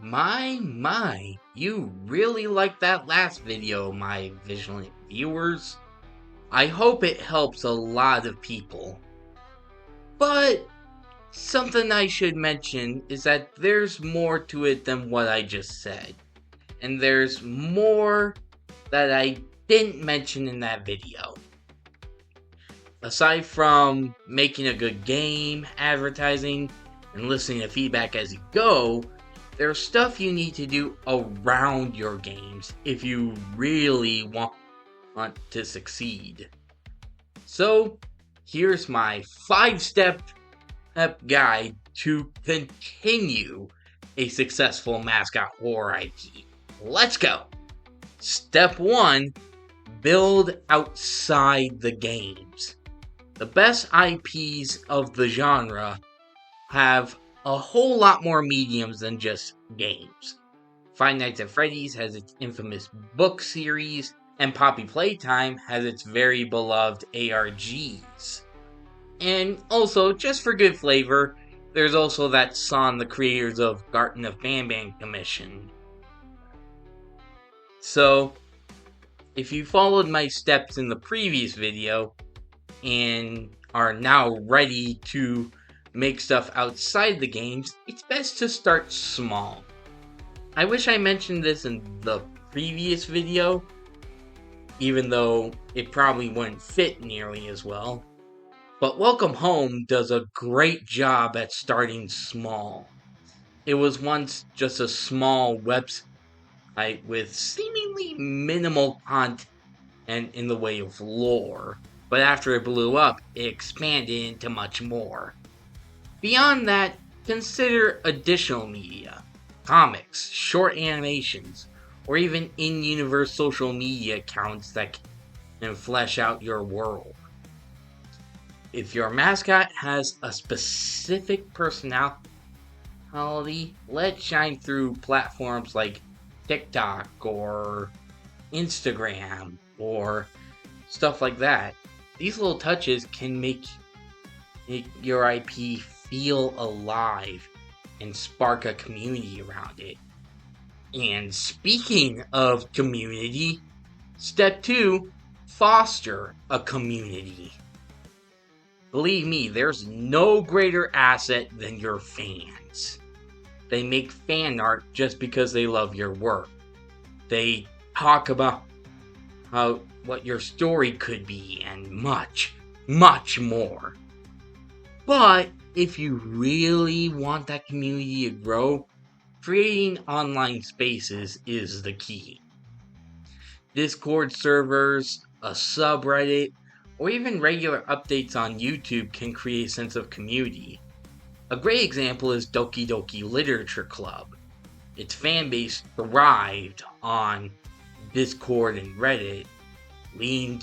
My, you really liked that last video, my vigilant viewers. I hope it helps a lot of people. But something I should mention is that there's more to it than what I just said. And there's more that I didn't mention in that video. Aside from making a good game, advertising, and listening to feedback as you go, there's stuff you need to do around your games if you really want to succeed. So, here's my 5-step guide to continue a successful Mascot Horror IP. Let's go! Step 1, build outside the games. The best IPs of the genre have a whole lot more mediums than just games. Five Nights at Freddy's has its infamous book series, and Poppy Playtime has its very beloved ARGs. And also, just for good flavor, there's also that song the creators of Garten of Banban commissioned. So, if you followed my steps in the previous video, and are now ready to make stuff outside the games, it's best to start small. I wish I mentioned this in the previous video, even though it probably wouldn't fit nearly as well. But Welcome Home does a great job at starting small. It was once just a small website with seemingly minimal content in the way of lore, but after it blew up, it expanded into much more. Beyond that, consider additional media, comics, short animations, or even in-universe social media accounts that can flesh out your world. If your mascot has a specific personality, let it shine through platforms like TikTok or Instagram or stuff like that. These little touches can make your IP feel alive and spark a community around it. And speaking of community, step 2, foster a community. Believe me, there's no greater asset than your fans. They make fan art just because they love your work. They talk about what your story could be and much, much more. But if you really want that community to grow, creating online spaces is the key. Discord servers, a subreddit, or even regular updates on YouTube can create a sense of community. A great example is Doki Doki Literature Club. Its fanbase thrived on Discord and Reddit, leading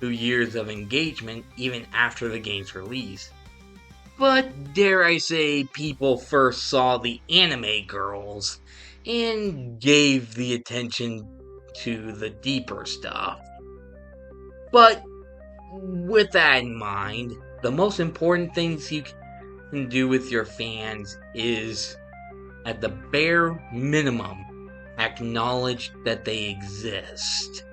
to years of engagement even after the game's release. But dare I say, people first saw the anime girls and gave the attention to the deeper stuff. But with that in mind, the most important things you can do with your fans is, at the bare minimum, acknowledge that they exist.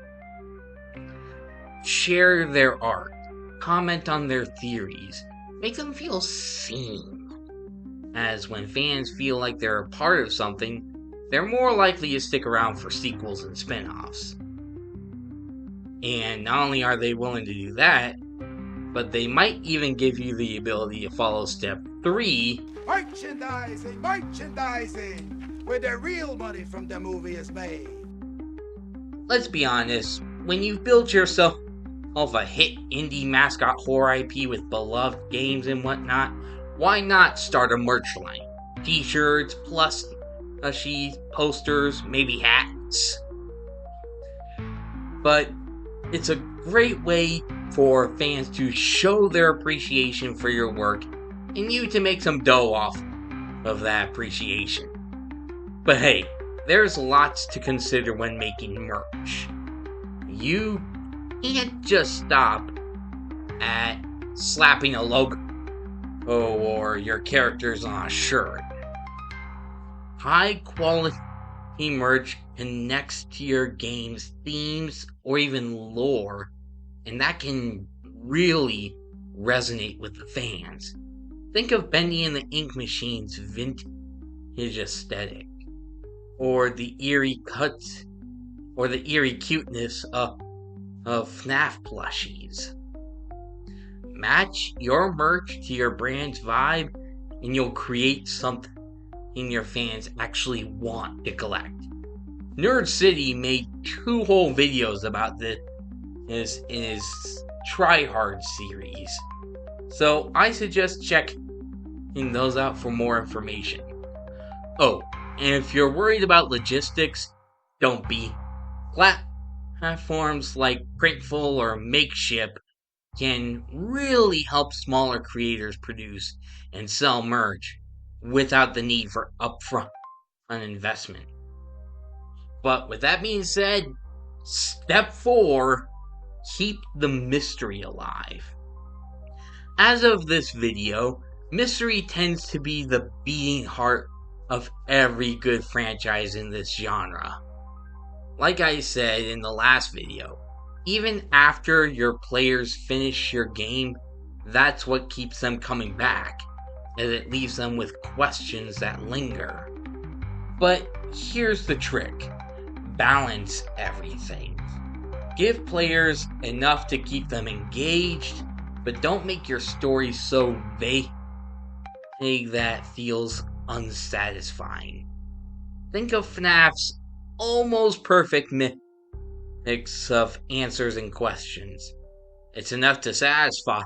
Share their art, comment on their theories, make them feel seen. As when fans feel like they're a part of something, they're more likely to stick around for sequels and spin-offs. And not only are they willing to do that, but they might even give you the ability to follow step 3. Merchandising! Where the real money from the movie is made. Let's be honest, when you've built yourself a hit indie mascot horror IP with beloved games and whatnot, why not start a merch line? T-shirts, plushies, posters, maybe hats. But it's a great way for fans to show their appreciation for your work and you to make some dough off of that appreciation. But hey, there's lots to consider when making merch. You can't just stop at slapping a logo Oh, or your characters on a shirt. High quality merch connects to your game's themes or even lore, and that can really resonate with the fans. Think of Bendy and the Ink Machine's vintage aesthetic, or the eerie cuts, or the eerie cuteness of FNAF plushies. Match your merch to your brand's vibe, and you'll create something your fans actually want to collect. Nerd City made 2 whole videos about this in his Try Hard series, so I suggest checking those out for more information. Oh, and if you're worried about logistics, don't be. Platforms like Printful or Makeshift can really help smaller creators produce and sell merch without the need for upfront investment. But with that being said, step 4, keep the mystery alive. As of this video, mystery tends to be the beating heart of every good franchise in this genre. Like I said in the last video, even after your players finish your game, that's what keeps them coming back, as it leaves them with questions that linger. But here's the trick: balance everything. Give players enough to keep them engaged, but don't make your story so vague that feels unsatisfying. Think of FNAF's almost perfect mix of answers and questions. It's enough to satisfy,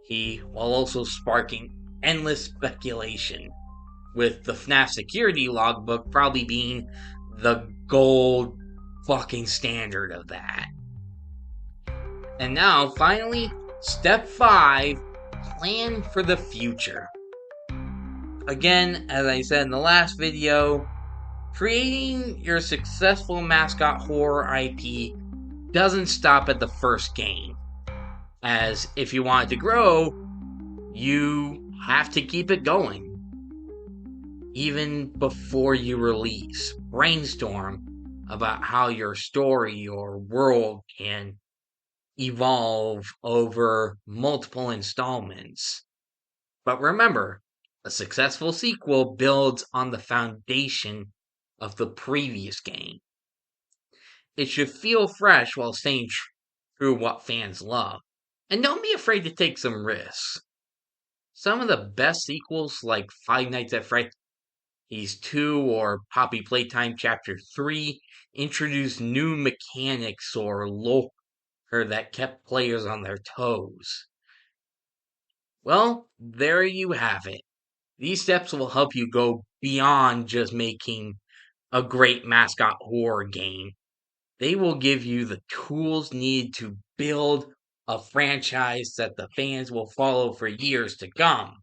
while also sparking endless speculation, with the FNAF security logbook probably being the gold fucking standard of that. And now, finally, step 5, plan for the future. Again, as I said in the last video, creating your successful Mascot Horror IP doesn't stop at the first game, as if you want it to grow, you have to keep it going. Even before you release, brainstorm about how your story or world can evolve over multiple installments. But remember, a successful sequel builds on the foundation of the previous game. It should feel fresh while staying true to what fans love. And don't be afraid to take some risks. Some of the best sequels, like Five Nights at Freddy's 2 or Poppy Playtime Chapter 3, introduced new mechanics or lore that kept players on their toes. Well, there you have it. These steps will help you go beyond just making a great mascot horror game. They will give you the tools needed to build a franchise that the fans will follow for years to come.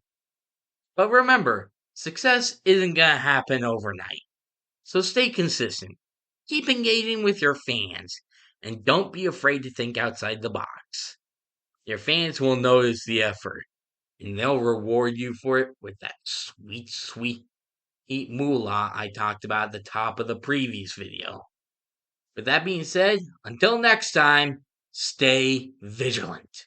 But remember, success isn't going to happen overnight. So stay consistent, keep engaging with your fans, and don't be afraid to think outside the box. Your fans will notice the effort, and they'll reward you for it with that sweet, sweet moolah I talked about at the top of the previous video. With that being said, until next time, stay vigilant.